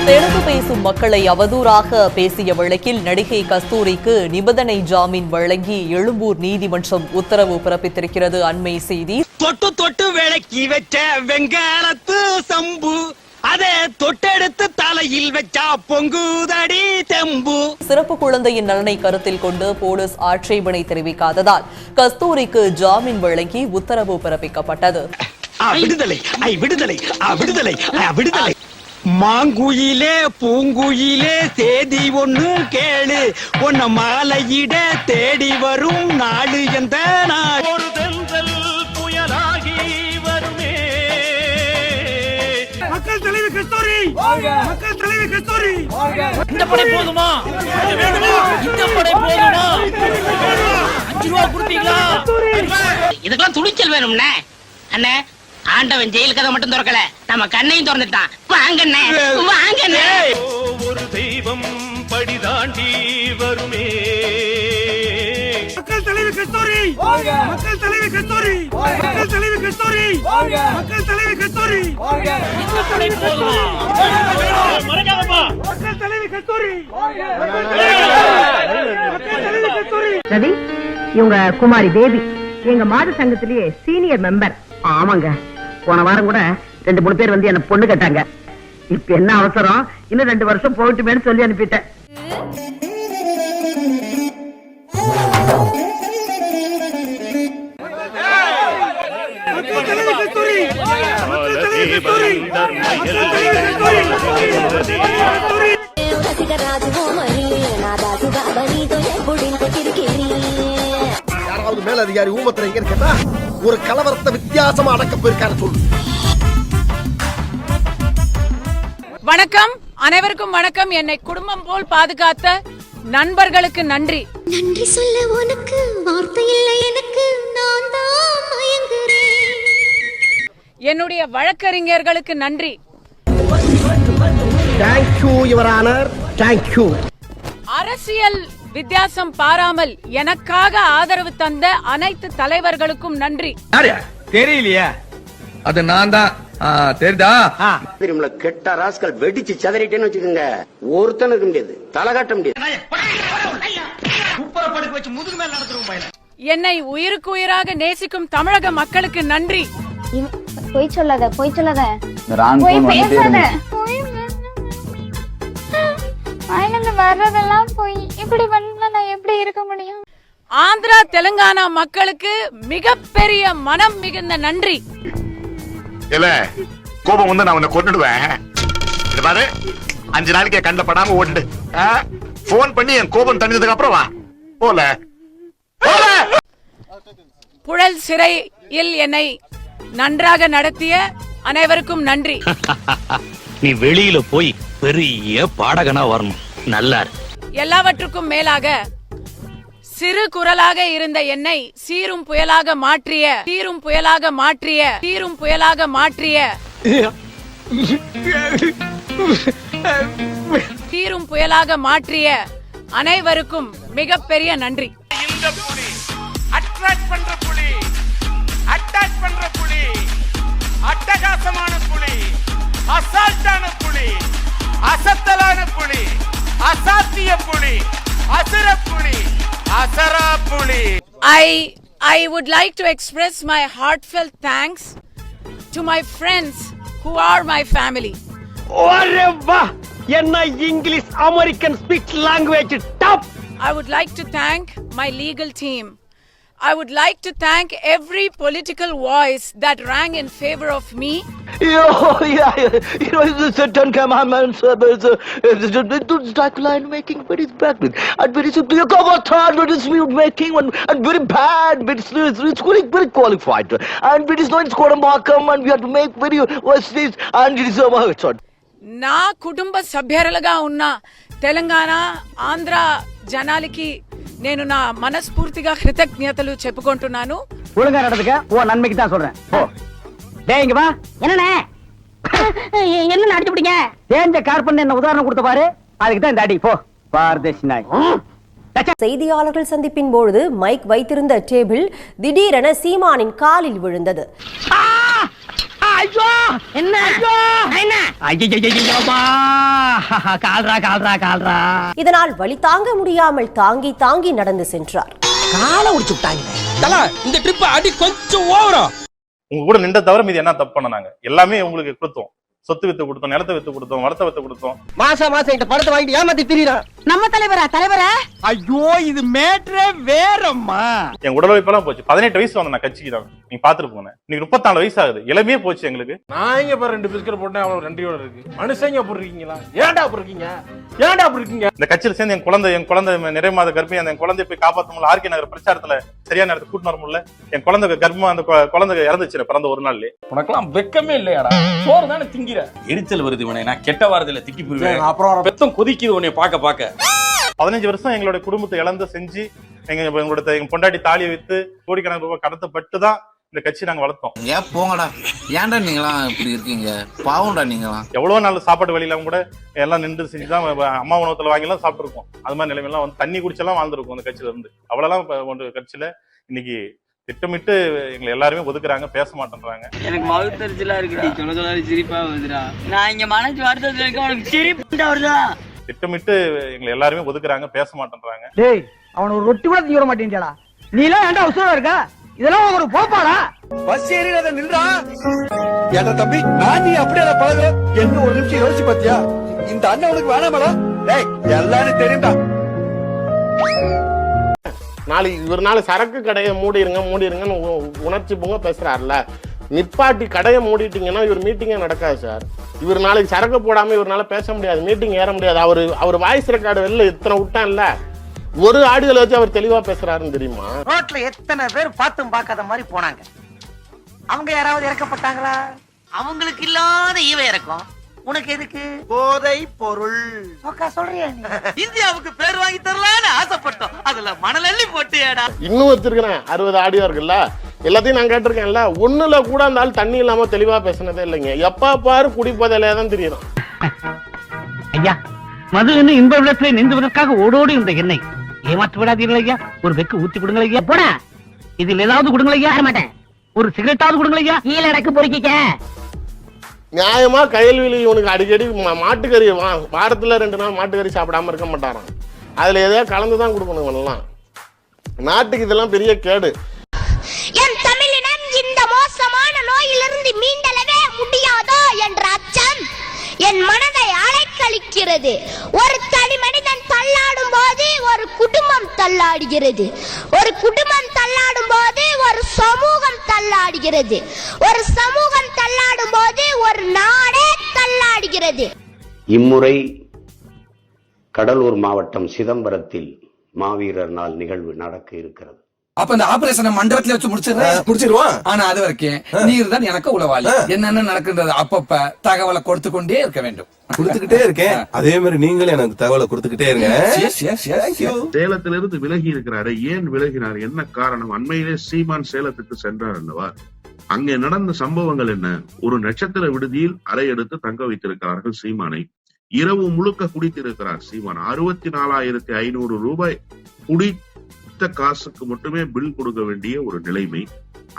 தெலுங்கு பேசும் மக்களை அவதூறாக பேசிய வழக்கில் நடிகை கஸ்தூரிக்கு நிபந்தனை ஜாமீன் வழங்கி எழும்பூர் நீதிமன்றம் உத்தரவு பிறப்பித்திருக்கிறது. அண்மை செய்தி. தொட்டு தொட்டு விளக்கி வச்ச வெங்காலத்து சம்பு அதே தொட்டெடுத்து தலையில் வச்சா பொங்குதடி தெம்பு. சிறப்பு குழந்தையின் நலனை கருத்தில் கொண்டு போலீஸ் ஆட்சேபனை தெரிவிக்காததால் கஸ்தூரிக்கு ஜாமீன் வழங்கி உத்தரவு பிறப்பிக்கப்பட்டது. விடுதலை விடுதலை விடுதலை விடுதலை. மாங்குயிலே பூங்குயிலே சேதி ஒண்ணு கேளு, உன்ன மாலையிட தேடி வரும் நாடு எந்த நாடு. ஒரு தென்றல் புயலாகி வருமே. மக்கள் தலைவி கஸ்தூரி, மக்கள் தலைவி கஸ்தூரி. இந்த படை போதுமா? இந்த படை போதுமா? 5 ரூபா கொடுப்பீங்களா? இதுக்கெல்லாம் துணிச்சல் வேணும்னே அண்ணே. ஆண்டவன் ஜெயில் கதை மட்டும் திறக்கல, நம்ம கண்ணையும் திறந்துட்டான். வாங்கண்ணே வாங்கண்ணே. ஒரு தெய்வம் படி தாண்டி வருமே. மக்கள் தலைவி கஸ்தூரி, மக்கள் தலைவி கஸ்தூரி, மக்கள் தலைவி கஸ்தூரி, மக்கள் தலைவி கஸ்தூரி. மக்கள் தலைவி கஸ்தூரி. ரவி, இவங்க குமாரி பேபி, எங்க மாத சங்கத்திலேயே சீனியர் மெம்பர். ஆமாங்க, போன வாரம் கூட 2-3 பேர் வந்து என்ன பொண்ணு கேட்டாங்க. இப்ப என்ன அவசரம், இன்னும் 2 வருஷம் போயிட்டுமேன்னு சொல்லி அனுப்பிட்டேன். யாராவது மேலதிகாரி ஊமத்துல எங்க கேட்டா ஒரு கலவரத்தை வித்தியாசமா அடக்க போயிருக்காரு சொல்லு. வணக்கம், அனைவருக்கும் வணக்கம். என்னை குடும்பம் போல் பாதுகாத்த நண்பர்களுக்கு நன்றி. நன்றி சொல்ல உனக்கு வார்த்தை இல்லை எனக்கு, நான் தான் மயங்குறேன். என்னுடைய வழக்கறிஞர்களுக்கு நன்றி. Thank you, Your Honor. Thank you. அரசியல் வித்தியாசம் பாராமல் எனக்காக ஆதரவு தந்த அனைத்து தலைவர்களுக்கும் நன்றி. தெரியலையா? அது நான் தான். தெரியுதா? திரும்பல கெட்ட ராஸ்கல் வெடிச்சு சதறிட்டேன்னு வச்சுக்கோங்க, ஒருத்தன் இருக்க முடியாது, தலை காட்ட முடியாது. என்னை உயிருக்கு உயிராக நேசிக்கும் தமிழக மக்களுக்கு நன்றி. போய் சொல்லாத, போய் சொல்லாத, போய் பேசாத. வர்றதெல்லாம் போய் இப்படி பண்ணா நான் எப்படி இருக்க முடியும்? ஆந்திரா தெலுங்கானா மக்களுக்கு மிகப்பெரிய மனம் மிகுந்த நன்றி. இல்ல கோபம் வந்து நான் உன்னை கொன்னுடுவேன். இது பாரு, 5 நாளைக்கு கண்ட படாம ஓடிடு. போன் பண்ணி என் கோபம் தணிந்ததுக்கு அப்புறம் வா. போல புழல் சிறையில் என்னை நன்றாக நடத்திய அனைவருக்கும் நன்றி. நீ வெளியில போய் பெரிய பாடகனா வரணும். நல்லா எல்லாவற்றுக்கும் மேலாக சிறு குரலாக இருந்த என்னை சீரும் புயலாக மாற்றிய அனைவருக்கும் மிகப்பெரிய நன்றி. இந்த புலி அட்ராக்ட் பண்ற புலி, அட்டாக் பண்ற புலி, அட்டகாசமான புலி, அசால்ட்டான புலி, அசத்தலான புலி, அசாத்திய புலி, அசுர புலி, அசரா புலி. I would like to express my heartfelt thanks to my friends who are my family. ஒரே வா, என்ன English American speech language top. I would like to thank my legal team. I would like to thank every political voice that rang in favor of me. It's a 10 commandments, line making very bad, and very making and very bad, but it's very qualified, and it is not scored a markham, and we have to make very worse, and it is a నా కుటుంబ సభ్యులుగా ఉన్న తెలంగాణ ఆంధ్ర జనాలకి నేను నా మనస్ఫూర్తిగా కృతజ్ఞతలు చెప్పుకుంటున్నాను. ஒழுங்கா நடந்துக்க, ஓ நன்மைக்கு தான் சொல்றேன். போ டேய், இங்க வா. என்னண்ணே என்ன அடிச்சுட்டீங்க? தேஞ்ச கார்பன் என்ன உதாரணம் கொடுத்த பாரு, அதுக்கு தான் இந்த அடி. போ பாரதேசி நாய். செய்தியாளர்கள் சந்திப்பின் பொழுது மைக் வைத்திருந்த டேபிள் திடீரென சீமானின் காலில் விழுந்தது. என்ன இதனால் வலி தாங்க முடியாமல் தாங்கி தாங்கி நடந்து சென்றார். காலை உடிச்சு விட்டாங்க. இந்த ட்ரிப் அடி கொஞ்சம் ஓவரா. உங்க கூட நின்ற தவிர மீது என்ன தப்பு பண்ண? நாங்க எல்லாமே உங்களுக்கு கொடுத்தோம். சொத்து வித்து கொடுத்தோம், நிலத்தை வித்து கொடுத்தோம், வளத்தை வித்து கொடுத்தோம். மாசம் இந்த படத்தை வாங்கிட்டு ஏமாத்தி திரியறான். நம்ம தலைவரா? ஐயோ இது மேட்ரே வேறம்மா. என் உடல் உழைப்பெல்லாம் போச்சு. 18 வயசு வந்தேன் நான் கட்சிக்கு தான். நீங்க பாத்துட்டு போங்க. இன்னைக்கு 34 வயசு ஆகுது. இளமையே போச்சு எங்களுக்கு. நான் இங்க பாரு 2 பிஸ்கட் போட்டேன், அவ்வளவு நன்றியோட இருக்கு. மனுஷங்க அப்படி இருக்கீங்களா? ஏன்டா அப்படி இருக்கீங்க? இந்த கட்சியில சேர்ந்து என் குழந்தை நிறைய மாத கர்ப்பிணி. அந்த குழந்தைய போய் காப்பாற்ற முடியல. ஆர்கே நகர் பிரச்சாரத்துல சரியான நேரத்துக்கு கூட்டு வர முடியல. என் குழந்தை கர்ப்பமா அந்த குழந்தை இறந்துச்சு பிறந்த ஒரு நாள்லயே. உனக்கெல்லாம் வெக்கமே இல்லையாடா? சோறு தானே திங்கிற. எரிச்சல் வருது உனே. நான் கெட்ட வாரத்துல திக்கி போயிருவேன். அப்புறம் பெத்தம் கொதிக்குது உன்னை பாக்க 15 வருஷம் எங்களுடைய குடும்பத்தை இழந்து செஞ்சு எங்க பொண்டாட்டி தாலியை வைத்து கோடிக்கணக்கான ரூபாய் கடத்தப்பட்டு தான் இந்த கட்சி நாங்க வளர்த்தோம். ஏன் போங்கடா, ஏன்டா நீங்களாம் இப்படி இருக்கீங்க? பாவம்டா நீங்களாம். எவ்வளவு நாள் சாப்பாடு வழியில கூட எல்லாம் நின்று செஞ்சுதான் அம்மா உணவத்துல வாங்கி எல்லாம் சாப்பிட்டுருக்கோம். அது மாதிரி நிலைமையெல்லாம் வந்து தண்ணி குடிச்செல்லாம் வாழ்ந்துருக்கும் அந்த கட்சியில இருந்து. அவ்வளவுலாம் ஒன்று கட்சியில இன்னைக்கு திட்டமிட்டு எங்களை எல்லாருமே ஒதுக்குறாங்க, பேச மாட்டேன்றாங்க. எனக்கு மகுத்தறிச்சலா இருக்குடி. சொல்ல சிரிப்பா வருதுடா. நான் இங்க மனசு வருத்தத்துல இருக்க, உனக்கு சிரிப்பு வருதா? திட்டமிட்டு எங்களை எல்லாருமே ஒதுக்குறாங்க, பேச மாட்டேன்றாங்க. டேய், அவன ஒரு ரொட்டி கூட தீர மாட்டேன்டா. நீ எல்லாம் ஏன்டா உசுரா இருக்க? இதெல்லாம் ஒரு போப்பாடா. பஸ் ஏறினத நின்றா. ஏடா தம்பி, நான் நீ அப்படியே பழகுற. என்ன ஒரு நிமிஷம் யோசிச்சு பாத்தியா? இந்த அண்ணன் உனக்கு வேணாமடா. டேய், எல்லாரும் தெரியும்டா. நாளைக்கு ஒரு நாள் சரக்கு கடையை மூடிருங்கன்னு உணர்ச்சி பொங்க பேசுறாருல. நிப்பாட்டி கடையை மூடிட்டீங்கன்னா இவர் மீட்டிங்கே நடக்காது சார். இவர் நாளைக்கு சரக்கு போடாம இவரால பேச முடியாது, மீட்டிங் ஏற முடியாது. அவர் வாய்ஸ் ரெக்கார்டு வெளில இத்தனை விட்டான்ல, ஒரு ஆடியோல வச்சு அவர் தெளிவா பேசுறாருன்னு தெரியுமா? ரோட்ல எத்தனை பேர் பார்த்தும் பார்க்காத மாதிரி போனாங்க. அவங்க யாராவது இறக்கப்பட்டாங்களா? அவங்களுக்கு இல்லாத ஈவ இறக்கும். உனக்கு எதுக்கு? போதை பொருள் சொல்றியா? இந்தியாவுக்கு பேர் வாங்கி தரலான்னு ஆசைப்பட்டோம், அதுல மணல் அள்ளி போட்டியாடா. இன்னும் வச்சிருக்கிறேன் 60 ஆடியோ இருக்குல்ல, எல்லாத்தையும் நான் கேட்டிருக்கேன்ல. ஒண்ணுல கூட அந்த ஆள் தண்ணி இல்லாம தெளிவா பேசினதே இல்லைங்க. எப்ப பாரு குடிப்பதிலே தான் தெரியும். ஐயா, மது என்ன இன்ப விளத்திலே நின்றுவதற்காக ஓடோடி இந்த எண்ணெய் ஏமாற்ற விடாதீர்கள் ஐயா. ஒரு வெக்கு ஊத்தி கொடுங்க ஐயா. போட, இதுல ஏதாவது கொடுங்க ஐயா. மாட்டேன், ஒரு சிகரெட்டாவது கொடுங்க ஐயா. கீழே அடக்கு பொறுக்கிக்க. நியாயமா கயல்விழி இவனுக்கு அடிக்கடி மாட்டுக்கறி வாரத்துல 2 நாள் மாட்டுக்கறி சாப்பிடாம இருக்க மாட்டாராம். அதுல எதையா கலந்துதான் கொடுக்கணும். இவனெல்லாம் நாட்டுக்கு இதெல்லாம் பெரிய கேடு. என் தமிழினம் இந்த மோசமான நோயிலிருந்து மீண்டலவே முடியாதோ என்ற அச்சம் என் மனதை அலைக்கழிக்கிறது. ஒரு தனி மனிதன் தள்ளாடும் போது ஒரு குடும்பம் தள்ளாடுகிறது. ஒரு குடும்பம் தள்ளாடும் போது ஒரு சமூகம் தள்ளாடுகிறது. ஒரு சமூகம் தள்ளாடும் போது ஒரு நாடே தள்ளாடுகிறது. இம்முறை கடலூர் மாவட்டம் சிதம்பரத்தில் மாவீரர் நாள் நிகழ்வு நடக்க இருக்கிறது. அப்ப இந்த ஆபரேஷனை மண்டபத்துல வச்சு முடிச்சிருவான். ஆனா அது வரைக்கும் நீர் தான் எனக்கு உளவாளி. என்னென்ன நடக்குன்றது அப்பப்ப தகவலை கொடுத்து கொண்டே இருக்க வேண்டும். கொடுத்துக்கிட்டே இருக்கேன். அதே மாதிரி நீங்களும் எனக்கு தகவலை கொடுத்துக்கிட்டே இருங்க. சேலத்திலிருந்து விலகி இருக்கிறாரு. ஏன் விலகினார்? என்ன காரணம்? அண்மையிலே சீமான் சேலத்துக்கு சென்றார் அல்லவா? அங்கே நடந்த சம்பவங்கள் என்ன? ஒரு நட்சத்திர விடுதியில் அறை எடுத்து தங்க வைத்திருக்கிறார்கள் சீமானை. இரவு முழுக்க குடித்திருக்கிறார் சீமான். 64,500 ரூபாய் குடித்த காசுக்கு மட்டுமே பில் கொடுக்க வேண்டிய ஒரு நிலைமை.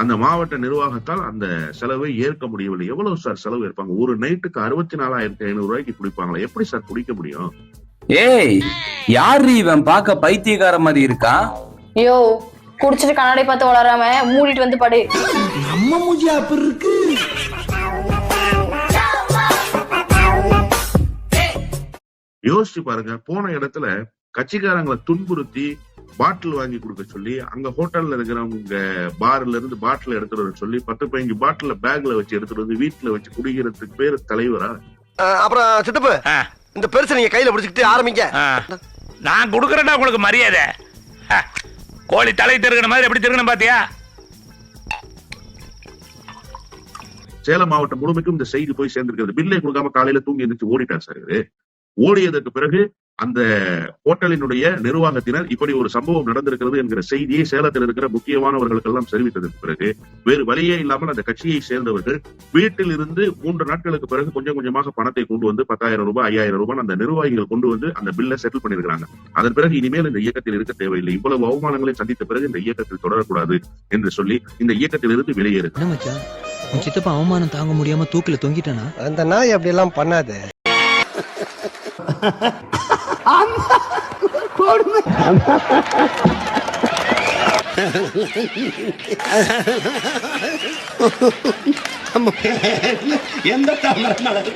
அந்த மாவட்ட நிர்வாகத்தால் அந்த செலவை ஏற்க முடியவில்லை. எவ்வளவு சார் செலவு இருப்பாங்க? ஒரு நைட்டுக்கு 64,500 ரூபாய்க்கு குடிப்பாங்களா? எப்படி சார் குடிக்க முடியும்? ஏய், யாரு இவன் பார்க்க பைத்தியக்கார மாதிரி இருக்கா? யோ, குடிச்சிட்டு கண்ணாடி பார்த்து வளராம மூடிட்டு வந்து படு. நம்ம மூஞ்சி அப்படி இருக்கு. யோசிச்சு பாருங்க. போன இடத்துல கட்சிக்காரங்களை துன்புறுத்தி பாட்டில் வாங்கி கொடுக்க சொல்லி, அங்க ஹோட்டல்ல இருக்கிறவங்க பார்ல இருந்து பாட்டில் எடுத்துட்டு வர சொல்லி 10-15 பாட்டில பேக்ல வச்சு எடுத்துட்டு வந்து வீட்டுல வச்சு குடிக்கிறதுக்கு பேரு தலைவரா? அப்புறம் சித்தப்பு, இந்த பெருசு நீங்க கையில பிடிச்சிட்டு ஆரம்பிங்க. நான் கொடுக்கறேன்டா உங்களுக்கு மரியாதை. கோழி தலை திருகின மாதிரி எப்படி திருகணும் பாத்தியா? சேலம் மாவட்டம் முழுமைக்கும் இந்த செய்தி போய் சேர்ந்திருக்கிறது. பில்லை கொடுக்காம காலையில தூங்கி எந்திரிச்சு ஓடிட்டார் சார் இவரு. ஓடியதற்கு பிறகு அந்த ஹோட்டலினுடைய நிர்வாகத்தினர் இப்படி ஒரு சம்பவம் நடந்திருக்கிறது என்கிற செய்தியை சேலத்தில் இருக்கிற முக்கியமானவர்களுக்கு எல்லாம் தெரிவித்ததற்கு பிறகு வேறு வழியே இல்லாமல் அந்த கட்சியை சேர்ந்தவர்கள் வீட்டில் இருந்து 3 நாட்களுக்கு பிறகு கொஞ்சம் கொஞ்சமாக பணத்தை கொண்டு வந்து 10,000 ரூபாய் 5,000 ரூபாய் அந்த நிர்வாகிகள் கொண்டு வந்து அந்த பில்லை செட்டில் பண்ணிருக்காங்க. அதன் பிறகு இனிமேல் இந்த இயக்கத்தில் இருக்க தேவையில்லை, இவ்வளவு அவமானங்களை சந்தித்த பிறகு இந்த இயக்கத்தில் தொடரக்கூடாது என்று சொல்லி இந்த இயக்கத்தில் இருந்து வெளியேறு. உன் சித்தப்பா அவமானம் தாங்க முடியாம தூக்கில தொங்கிட்டானா? அந்த நாய் அப்படி எல்லாம் பண்ணாது. எந்த தாமரை மலர்